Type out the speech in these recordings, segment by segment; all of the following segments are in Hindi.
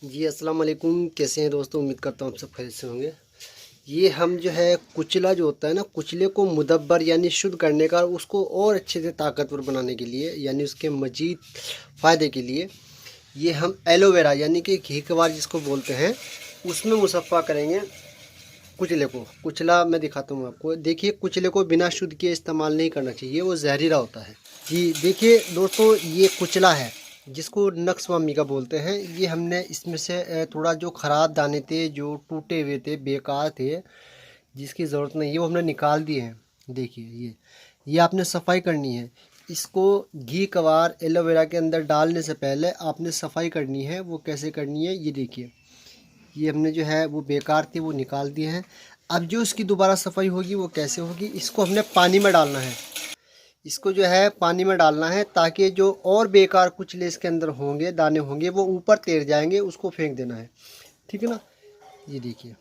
जी अस्सलाम वालेकुम। कैसे हैं दोस्तों? उम्मीद करता हूँ आप सब खैरियत से होंगे। ये हम जो है कुचला जो होता है ना, कुचले को मुदब्बर यानी शुद्ध करने का, उसको और अच्छे से ताकतवर बनाने के लिए यानी उसके मजीद फ़ायदे के लिए ये हम एलोवेरा यानी कि घी कवार जिसको बोलते हैं उसमें मुसफ़ा करेंगे कुचले को। कुचला मैं दिखाता हूँ आपको। देखिए, कुचले को बिना शुद्ध किए इस्तेमाल नहीं करना चाहिए, वो जहरीला होता है। जी देखिए दोस्तों, ये कुचला है जिसको नक्शवामी का बोलते हैं। ये हमने इसमें से थोड़ा जो ख़राब दाने थे, जो टूटे हुए थे, बेकार थे, जिसकी ज़रूरत नहीं है, वो हमने निकाल दिए हैं। देखिए ये आपने सफाई करनी है। इसको घी कवार एलोवेरा के अंदर डालने से पहले आपने सफाई करनी है। वो कैसे करनी है ये देखिए। ये हमने जो है वो बेकार थी वो निकाल दिए हैं। अब जो इसकी दोबारा सफाई होगी वो कैसे होगी, इसको हमने पानी में डालना है। इसको जो है पानी में डालना है ताकि जो और बेकार कुचले इसके अंदर होंगे, दाने होंगे, वो ऊपर तैर जाएंगे, उसको फेंक देना है। ठीक है ना। ये देखिए,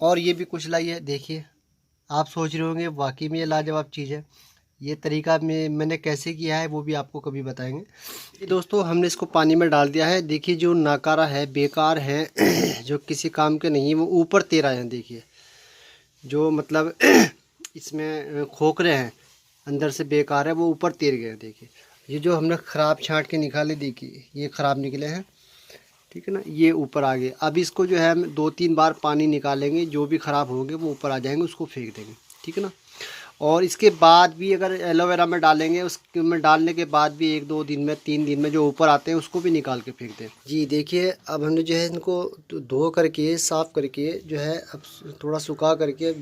और ये भी कुचला ही है। देखिए, आप सोच रहे होंगे वाकई में ये लाजवाब चीज़ है। ये तरीका मैंने कैसे किया है वो भी आपको कभी बताएंगे। ये दोस्तों, हमने इसको पानी में डाल दिया है। देखिए, जो नाकारा है, बेकार है जो किसी काम के नहीं, वो ऊपर तैर आए हैं। देखिए, जो मतलब इसमें खोखरे हैं, अंदर से बेकार है, वो ऊपर तैर गए। देखिए, ये जो हमने ख़राब छांट के निकाले, देखिए ये ख़राब निकले हैं। ठीक है ना, ये ऊपर आ गए। अब इसको जो है हम 2-3 बार पानी निकालेंगे, जो भी ख़राब होंगे वो ऊपर आ जाएंगे, उसको फेंक देंगे। ठीक है ना। और इसके बाद भी अगर एलोवेरा में डालेंगे, उसमें डालने के बाद भी 1-2 दिन में, 3 दिन में जो ऊपर आते हैं उसको भी निकाल के फेंक दें। जी देखिए, अब हमने जो है इनको धो करके साफ़ करके जो है अब थोड़ा सुखा करके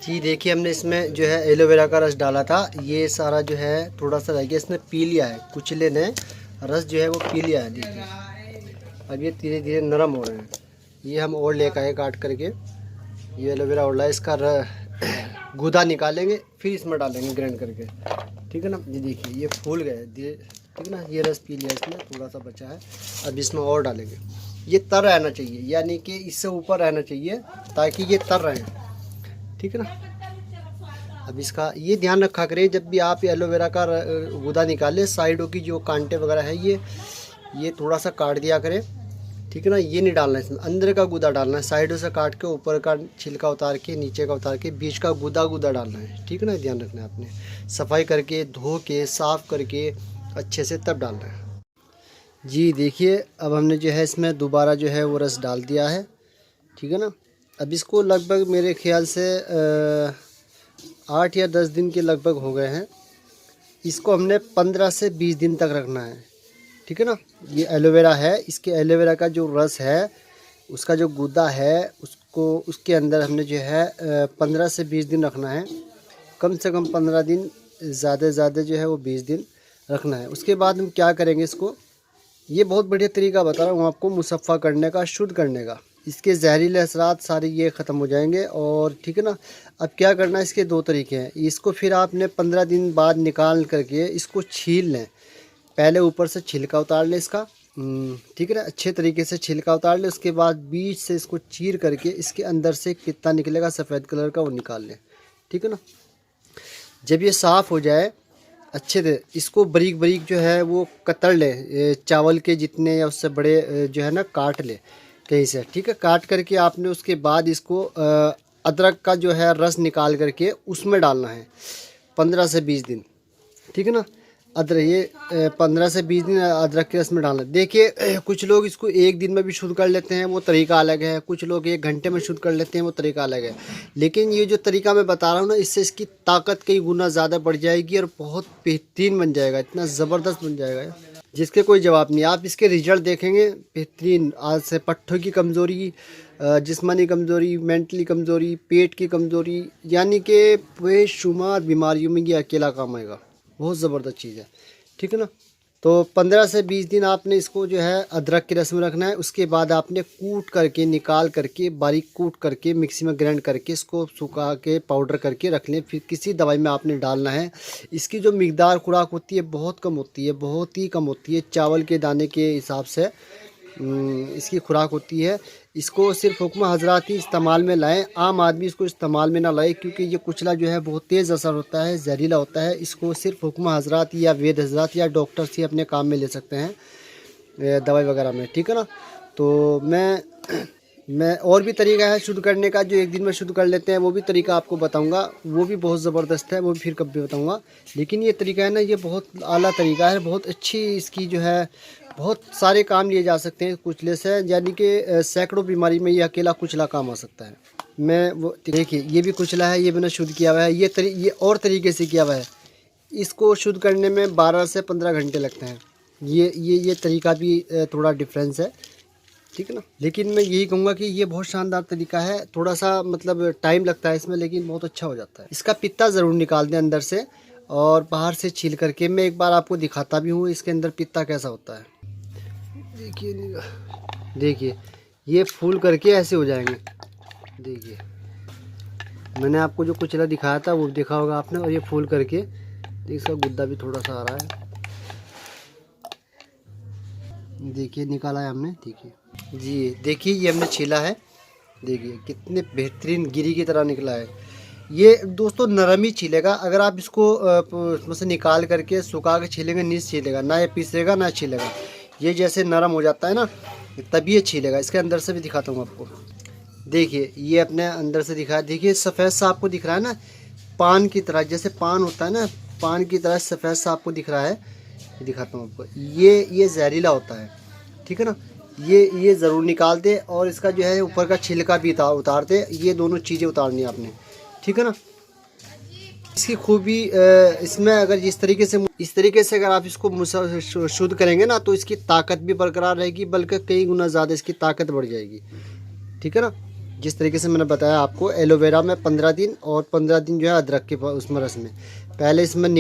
जी देखिए, हमने इसमें जो है एलोवेरा का रस डाला था। ये सारा जो है थोड़ा सा रह गया, इसने पी लिया है, कुचले ने रस जो है वो पी लिया है। देखिए, अब ये धीरे धीरे नरम हो रहे हैं। ये हम और लेकर आए काट करके। ये एलोवेरा और इसका गूदा निकालेंगे, फिर इसमें डालेंगे ग्राइंड करके। ठीक है ना। ये देखिए, ये फूल गए धीरे। ठीक है ना। ये रस पी लिया इसमें, थोड़ा सा बचा है, अब इसमें और डालेंगे। ये तर रहना चाहिए, यानी कि इससे ऊपर रहना चाहिए ताकि ये तर रहे। ठीक है ना। अब इसका ये ध्यान रखा करें, जब भी आप एलोवेरा का गूदा निकालें, साइडों की जो कांटे वगैरह है ये थोड़ा सा काट दिया करें। ठीक है ना। ये नहीं डालना है इसमें, अंदर का गूदा डालना है। साइडों से काट के ऊपर का छिलका उतार के, नीचे का उतार के, बीच का गूदा डालना है। ठीक है ना। ध्यान रखना है आपने, सफाई करके, धो के, साफ़ करके अच्छे से तब डालना है। जी देखिए, अब हमने जो है इसमें दोबारा जो है वो रस डाल दिया है। ठीक है ना। अब इसको लगभग मेरे ख्याल से 8 या 10 दिन के लगभग हो गए हैं। इसको हमने 15 से 20 दिन तक रखना है। ठीक है ना। ये एलोवेरा है, इसके एलोवेरा का जो रस है, उसका जो गूदा है, उसको उसके अंदर हमने जो है 15 से 20 दिन रखना है। कम से कम 15 दिन, ज़्यादा से ज़्यादा जो है वो 20 दिन रखना है। उसके बाद हम क्या करेंगे, इसको ये बहुत बढ़िया तरीका बता रहा हूँ आपको मुसफ़ा करने का, शुद्ध करने का। इसके जहरीले असरात सारे ये ख़त्म हो जाएंगे। और ठीक है ना। अब क्या करना है, इसके 2 तरीके हैं। इसको फिर आपने 15 दिन बाद निकाल करके इसको छील लें। पहले ऊपर से छिलका उतार लें इसका। ठीक है ना। अच्छे तरीके से छिलका उतार लें। उसके बाद बीच से इसको चीर करके इसके अंदर से कितना निकलेगा सफ़ेद कलर का, वो निकाल लें। ठीक है ना। जब ये साफ़ हो जाए अच्छे से, इसको बारीक बारीक जो है वो कतर ले, चावल के जितने या उससे बड़े जो है ना, काट ले कहीं से। ठीक है। काट करके आपने उसके बाद इसको अदरक का जो है रस निकाल करके उसमें डालना है 15 से 20 दिन। ठीक है ना। अदरक ये 15 से 20 दिन अदरक के रस में डालना। देखिए, कुछ लोग इसको 1 दिन में भी शुद्ध कर लेते हैं, वो तरीका अलग है। कुछ लोग 1 घंटे में शुद्ध कर लेते हैं, वो तरीका अलग है। लेकिन ये जो तरीका मैं बता रहा हूँ ना, इससे इसकी ताकत कई गुना ज़्यादा बढ़ जाएगी और बहुत बेहतरीन बन जाएगा, इतना ज़बरदस्त बन जाएगा जिसके कोई जवाब नहीं। आप इसके रिजल्ट देखेंगे बेहतरीन। आज से पट्ठों की कमज़ोरी, जिस्मानी कमज़ोरी, मेंटली कमज़ोरी, पेट की कमज़ोरी, यानी कि बेशुमार बीमारियों में ये अकेला काम आएगा। बहुत ज़बरदस्त चीज़ है। ठीक है ना। तो 15 से 20 दिन आपने इसको जो है अदरक के रस में रखना है। उसके बाद आपने कूट करके, निकाल करके, बारीक कूट करके, मिक्सी में ग्राइंड करके, इसको सुखा के पाउडर करके रख लें। फिर किसी दवाई में आपने डालना है। इसकी जो मिकदार खुराक होती है बहुत कम होती है, बहुत ही कम होती है, चावल के दाने के हिसाब से इसकी खुराक होती है। इसको सिर्फ हुक्म हजरात ही इस्तेमाल में लाएं, आम आदमी इसको इस्तेमाल में ना लाए, क्योंकि ये कुचला जो है बहुत तेज़ असर होता है, जहरीला होता है। इसको सिर्फ हुक्म हजरात या वेद हजरात या डॉक्टर से अपने काम में ले सकते हैं, दवाई वगैरह में, ठीक है ना। तो मैं और भी तरीका है शुद्ध करने का, जो एक दिन में शुद्ध कर लेते हैं, वो भी तरीका आपको बताऊंगा। वो भी बहुत ज़बरदस्त है, वो भी फिर कभी बताऊंगा। लेकिन ये तरीका है ना, ये बहुत आला तरीका है, बहुत अच्छी इसकी जो है, बहुत सारे काम लिए जा सकते हैं कुचले से, यानी कि सैकड़ों बीमारी में ये अकेला कुचला काम आ सकता है। मैं वो देखिए, ये भी कुचला है, ये मैंने शुद्ध किया हुआ है। ये और तरीके से किया हुआ है। इसको शुद्ध करने में 12 से 15 घंटे लगते हैं। ये तरीका भी थोड़ा डिफरेंस है, ठीक है ना। लेकिन मैं यही कहूँगा कि ये बहुत शानदार तरीका है। थोड़ा सा मतलब टाइम लगता है इसमें, लेकिन बहुत अच्छा हो जाता है। इसका पित्ता ज़रूर निकाल दें अंदर से, और बाहर से छील करके। मैं एक बार आपको दिखाता भी हूँ इसके अंदर पित्ता कैसा होता है। देखिए ये फूल करके ऐसे हो जाएंगे। देखिए मैंने आपको जो कुचला दिखाया था वो देखा होगा आपने, और ये फूल करके इसका गुद्दा भी थोड़ा सा आ रहा है। देखिए निकाला है हमने, देखिए जी, देखिए ये हमने छीला है। देखिए कितने बेहतरीन गिरी की तरह निकला है। ये दोस्तों नरम ही छीलेगा। अगर आप इसको उसमें से निकाल करके सुखा के छीलेंगे, नहीं छीलेगा, ना ये पीसेगा ना छीलेगा। ये जैसे नरम हो जाता है ना, तभी ये छीलेगा। इसके अंदर से भी दिखाता हूँ आपको। देखिए ये अपने अंदर से दिखाया। देखिए सफ़ेद सा आपको दिख रहा है ना, पान की तरह, जैसे पान होता है ना, पान की तरह सफ़ेद सा आपको दिख रहा है। दिखाता हूँ आपको। ये जहरीला होता है, ठीक है ना। ये ज़रूर निकाल दे, और इसका जो है ऊपर का छिलका भी उतार दे। ये दोनों चीज़ें उतारनी है आपने, ठीक है ना। इसकी खूबी इसमें अगर इस तरीके से अगर आप इसको शुद्ध करेंगे ना, तो इसकी ताकत भी बरकरार रहेगी, बल्कि कई गुना ज़्यादा इसकी ताकत बढ़ जाएगी, ठीक है ना। जिस तरीके से मैंने बताया आपको, एलोवेरा में 15 दिन और 15 दिन जो है अदरक के उसमें रस में, पहले इसमें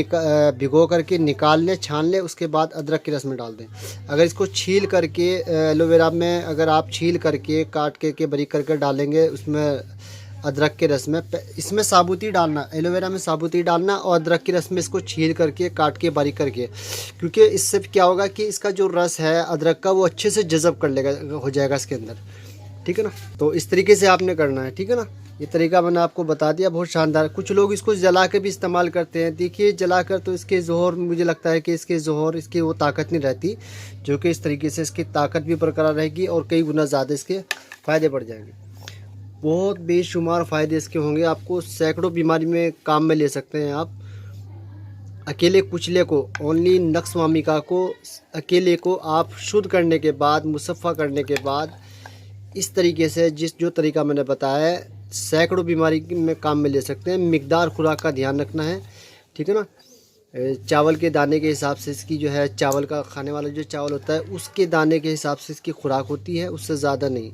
भिगो करके निकाल लें, छान लें, उसके बाद अदरक के रस में डाल दें। अगर इसको छील करके एलोवेरा में अगर आप छील करके काट के बारीक करके डालेंगे उसमें अदरक के रस में, इसमें साबुती डालना, एलोवेरा में साबुती डालना, और अदरक के रस में इसको छील करके काट के बारीक करके, क्योंकि इससे क्या होगा कि इसका जो रस है अदरक का, वो अच्छे से जज़ब कर लेगा, हो जाएगा इसके अंदर, ठीक है ना। तो इस तरीके से आपने करना है, ठीक है ना। ये तरीका मैंने आपको बता दिया, बहुत शानदार। कुछ लोग इसको जला के भी इस्तेमाल करते हैं। देखिए जलाकर तो इसके ज़ोहर, मुझे लगता है कि इसके ज़ोहर, इसकी वो ताकत नहीं रहती, जो कि इस तरीके से इसकी ताकत भी बरकरार रहेगी, और कई गुना ज़्यादा इसके फ़ायदे बढ़ जाएंगे। बहुत बेशुमार फ़ायदे इसके होंगे आपको, सैकड़ों बीमारी में काम में ले सकते हैं आप। अकेले कुचले को, ओनली नक्स वामिका को, अकेले को आप शुद्ध करने के बाद, मुसफ़ा करने के बाद, इस तरीके से जो तरीका मैंने बताया है, सैकड़ों बीमारी में काम में ले सकते हैं। मिकदार खुराक का ध्यान रखना है, ठीक है ना। चावल के दाने के हिसाब से इसकी जो है, चावल का खाने वाला जो चावल होता है उसके दाने के हिसाब से इसकी खुराक होती है, उससे ज़्यादा नहीं।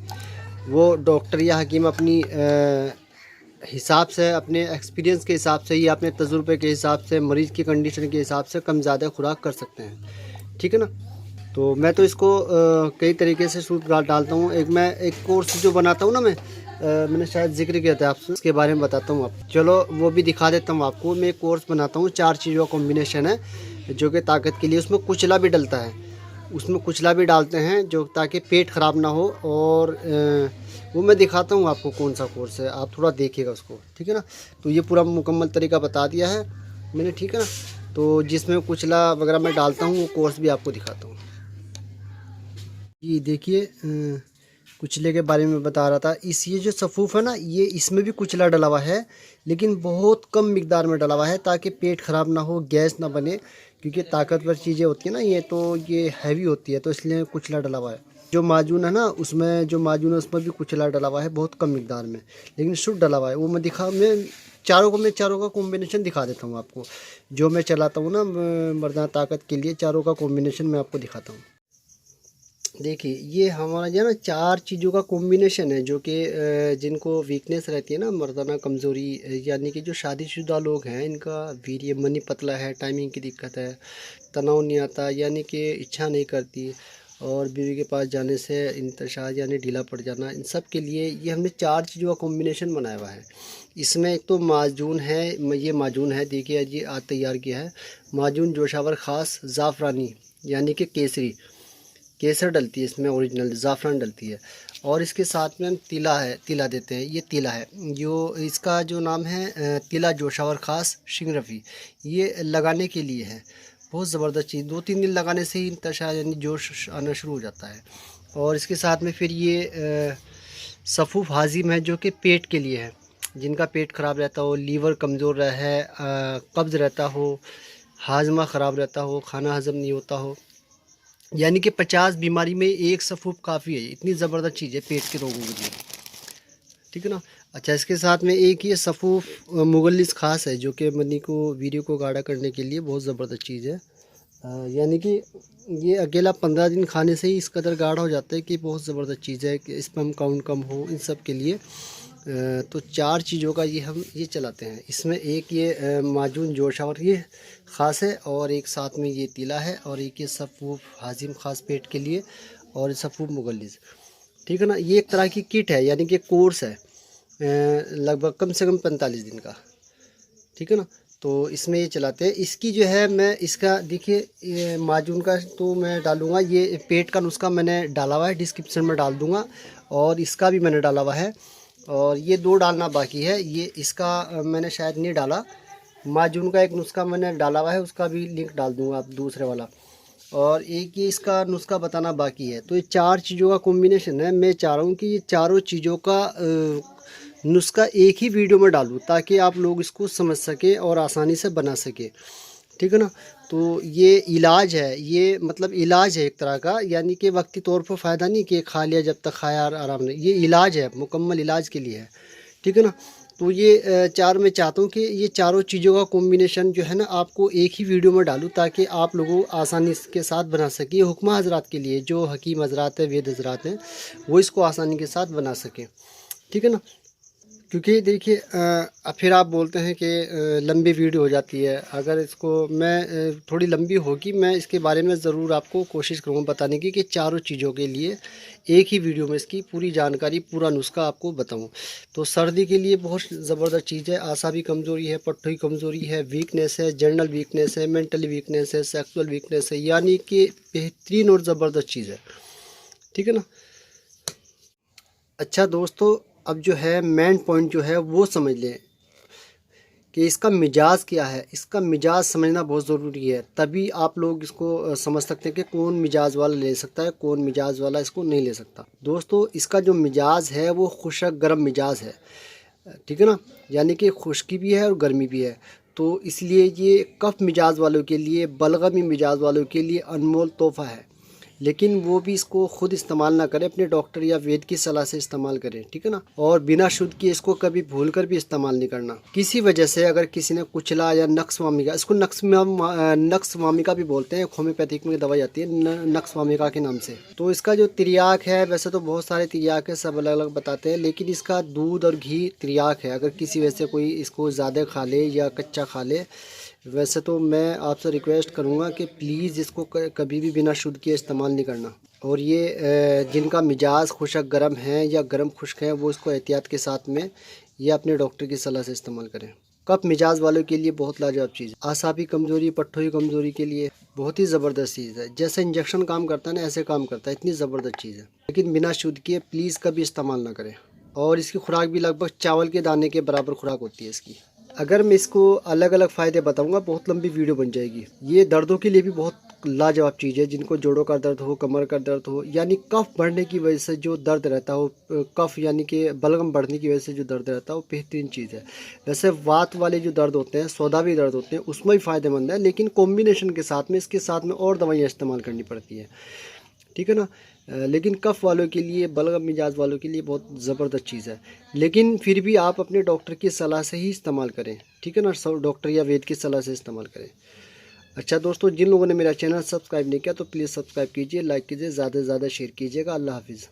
वो डॉक्टर या हकीम अपनी हिसाब से, अपने एक्सपीरियंस के हिसाब से, या अपने तजुर्बे के हिसाब से, मरीज़ की कंडीशन के हिसाब से कम ज़्यादा खुराक कर सकते हैं, ठीक है ना। तो मैं तो इसको कई तरीके से सूट डालता हूँ। मैं एक कोर्स जो बनाता हूँ ना, मैंने शायद जिक्र किया था आपसे, इसके बारे में बताता हूँ आप। चलो वो भी दिखा देता हूँ आपको। मैं एक कोर्स बनाता हूँ, 4 चीज़ों का कॉम्बिनेशन है जो कि ताकत के लिए। उसमें कुचला भी डलता है, उसमें कुचला भी डालते हैं, जो ताकि पेट ख़राब ना हो। और वो मैं दिखाता हूँ आपको कौन सा कोर्स है, आप थोड़ा देखिएगा उसको, ठीक है ना। तो ये पूरा मुकम्मल तरीका बता दिया है मैंने, ठीक है ना। तो जिसमें कुचला वगैरह मैं डालता हूँ, वो कोर्स भी आपको दिखाता हूँ। ये देखिए कुचले के बारे में बता रहा था। ये जो सफ़ूफ़ है ना, ये इसमें भी कुचला डला हुआ है, लेकिन बहुत कम मिकदार में डला हुआ है, ताकि पेट ख़राब ना हो, गैस ना बने, क्योंकि ताकतवर चीज़ें होती हैं ना ये, तो ये हैवी होती है, तो इसलिए कुचला डला हुआ है। जो माजून है ना, उसमें जो माजून है उसमें भी कुचला डला हुआ है, बहुत कम मिकदार में, लेकिन शुद्ध डला हुआ है। वो मैं चारों का कॉम्बिनेशन दिखा देता हूँ आपको। जो मैं चलाता हूँ ना मर्दाना ताकत के लिए, चारों का कॉम्बिनेशन मैं आपको दिखाता हूँ। देखिए ये हमारा जो है ना, 4 चीज़ों का कॉम्बिनेशन है, जो कि जिनको वीकनेस रहती है ना, मर्दाना कमज़ोरी, यानी कि जो शादीशुदा लोग हैं, इनका वीर्य मनी पतला है, टाइमिंग की दिक्कत है, तनाव नहीं आता, यानी कि इच्छा नहीं करती, और बीवी के पास जाने से इंतशार यानी ढीला पड़ जाना, इन सब के लिए ये हमने 4 चीज़ों का कॉम्बिनेशन बनाया हुआ है। इसमें एक तो माजून है, ये माजून है, देखिए जी आज तैयार किया है। माजून जोशावर ख़ास ज़ाफ़रानी यानी कि केसरी, केसर डलती है इसमें, ओरिजिनल ज़ाफ़रान डलती है। और इसके साथ में हम तिला देते हैं। ये तिला है, जो इसका जो नाम है तिला जोशावर ख़ास शिंगरफ़ी, ये लगाने के लिए है। बहुत ज़बरदस्त चीज़, 2-3 दिन लगाने से ही इंतशार यानी जोश आना शुरू हो जाता है। और इसके साथ में फिर ये सफ़ूफ़ हाजिम है, जो कि पेट के लिए है। जिनका पेट ख़राब रहता हो, लीवर कमज़ोर रहे, कब्ज़ रहता हो, हाजमा ख़राब रहता हो, खाना हज़म नहीं होता हो, यानी कि 50 बीमारी में एक सफ़ूफ़ काफ़ी है। इतनी ज़बरदस्त चीज़ है पेट के रोगों के लिए, ठीक है ना। अच्छा, इसके साथ में एक ये सफ़ूफ़ मुगल्लिस ख़ास है, जो कि मनी को वीडियो को गाढ़ा करने के लिए बहुत ज़बरदस्त चीज़ है। यानी कि ये अकेला 15 दिन खाने से ही इस कदर गाढ़ा हो जाता है कि बहुत ज़बरदस्त चीज़ है कि स्पर्म काउंट कम हो, इन सब के लिए। तो 4 चीज़ों का हम ये चलाते हैं। इसमें एक ये माजून जोशावर ये ख़ास है, और एक साथ में ये तिला है, और एक ये सफ़ूफ़ हाजिम ख़ास पेट के लिए, और सफ़ूफ़ मुगल्लिस, ठीक है ना। ये एक तरह की किट है, यानी कि कोर्स है लगभग कम से कम 45 दिन का, ठीक है ना। तो इसमें ये चलाते हैं। इसकी जो है मैं इसका देखिए, ये माजून का तो मैं डालूँगा, ये पेट का नुस्खा मैंने डाला हुआ है, डिस्क्रिप्शन में डाल दूँगा, और इसका भी मैंने डाला हुआ है, और ये 2 डालना बाकी है। ये इसका मैंने शायद नहीं डाला। माजून का एक नुस्खा मैंने डाला हुआ है, उसका भी लिंक डाल दूँगा आप, दूसरे वाला। और एक ये इसका नुस्खा बताना बाकी है। तो ये 4 चीज़ों का कॉम्बिनेशन है। मैं चाह रहा हूँ कि ये चारों चीज़ों का नुस्खा एक ही वीडियो में डालूँ, ताकि आप लोग इसको समझ सकें और आसानी से बना सकें, ठीक है ना। तो ये इलाज है, ये मतलब इलाज है एक तरह का, यानी कि वक्ती तौर पर फ़ायदा नहीं कि खा लिया जब तक खाया आराम नहीं, ये इलाज है, मुकम्मल इलाज के लिए है, ठीक है ना। तो ये 4 मैं चाहता हूँ कि ये चारों चीज़ों का कॉम्बिनेशन जो है ना, आपको एक ही वीडियो में डालूँ, ताकि आप लोगों आसानी के साथ बना सकें। ये हुक्मा हज़रात के लिए, जो हकीम हज़रात हैं, वेद हज़रात हैं, वो इसको आसानी के साथ बना सकें, ठीक है ना। क्योंकि देखिए फिर आप बोलते हैं कि लंबी वीडियो हो जाती है। अगर इसको मैं थोड़ी लंबी होगी, मैं इसके बारे में ज़रूर आपको कोशिश करूँगा बताने की, कि चारों चीज़ों के लिए एक ही वीडियो में इसकी पूरी जानकारी, पूरा नुस्खा आपको बताऊँ। तो सर्दी के लिए बहुत ज़बरदस्त चीज़ है। आसाबी कमज़ोरी है, पट्टों की कमज़ोरी है, वीकनेस है, जनरल वीकनेस है, मेंटली वीकनेस है, सेक्सुअल वीकनेस है, यानी कि बेहतरीन और ज़बरदस्त चीज़ है, ठीक है ना। अच्छा दोस्तों, अब जो है मेन पॉइंट जो है वो समझ लें कि इसका मिजाज क्या है। इसका मिजाज समझना बहुत ज़रूरी है, तभी आप लोग इसको समझ सकते हैं कि कौन मिजाज वाला ले सकता है, कौन मिजाज वाला इसको नहीं ले सकता। दोस्तों, इसका जो मिजाज है वो खुशक गर्म मिजाज है, ठीक है ना। यानी कि खुश्की भी है और गर्मी भी है। तो इसलिए ये कफ मिजाज वालों के लिए, बलगमी मिजाज वालों के लिए अनमोल तोहफ़ा है। लेकिन वो भी इसको खुद इस्तेमाल ना करें, अपने डॉक्टर या वैद्य की सलाह से इस्तेमाल करें, ठीक है ना। और बिना शुद्ध किए इसको कभी भूल कर भी इस्तेमाल नहीं करना। किसी वजह से अगर किसी ने कुचला या नक्स वामिका, इसको नक्स वामिका भी बोलते हैं, होम्योपैथिक में दवाई आती है नक्स वामिका के नाम से। तो इसका जो तिर्याक है, वैसे तो बहुत सारे तिर्याक है, सब अलग अलग बताते हैं, लेकिन इसका दूध और घी तिर्याक है। अगर किसी वजह से कोई इसको ज़्यादा खा ले या कच्चा खा ले, वैसे तो मैं आपसे रिक्वेस्ट करूँगा कि प्लीज़ इसको कभी भी बिना शुद्ध किए इस्तेमाल नहीं करना। और ये जिनका मिजाज खुशक गर्म है या गर्म खुश्क है, वो इसको एहतियात के साथ में या अपने डॉक्टर की सलाह से इस्तेमाल करें। कफ मिजाज वालों के लिए बहुत लाजवाब चीज़, आसाबी कमज़ोरी, पट्टों की कमज़ोरी के लिए बहुत ही ज़बरदस्त चीज़ है। जैसे इंजेक्शन काम करता है ना, ऐसे काम करता है, इतनी ज़बरदस्त चीज़ है। लेकिन बिना शुद्ध किए प्लीज़ कभी इस्तेमाल ना करें। और इसकी खुराक भी लगभग चावल के दाने के बराबर खुराक होती है इसकी। अगर मैं इसको अलग अलग फ़ायदे बताऊंगा, बहुत लंबी वीडियो बन जाएगी। ये दर्दों के लिए भी बहुत लाजवाब चीज़ है, जिनको जोड़ों का दर्द हो, कमर का दर्द हो, यानी कफ बढ़ने की वजह से जो दर्द रहता हो, कफ यानी कि बलगम बढ़ने की वजह से जो दर्द रहता है, वो बेहतरीन चीज़ है। वैसे वात वाले जो दर्द होते हैं, सौदावी दर्द होते हैं, उसमें भी फ़ायदेमंद है, लेकिन कॉम्बिनेशन के साथ में इसके साथ में और दवाइयाँ इस्तेमाल करनी पड़ती है, ठीक है ना। लेकिन कफ़ वालों के लिए, बलगम मिजाज वालों के लिए बहुत ज़बरदस्त चीज़ है। लेकिन फिर भी आप अपने डॉक्टर की सलाह से ही इस्तेमाल करें, ठीक है ना। डॉक्टर या वैद्य की सलाह से इस्तेमाल करें। अच्छा दोस्तों, जिन लोगों ने मेरा चैनल सब्सक्राइब नहीं किया तो प्लीज़ सब्सक्राइब कीजिए, लाइक कीजिए, ज़्यादा से ज़्यादा शेयर कीजिएगा। अल्लाह हाफिज़।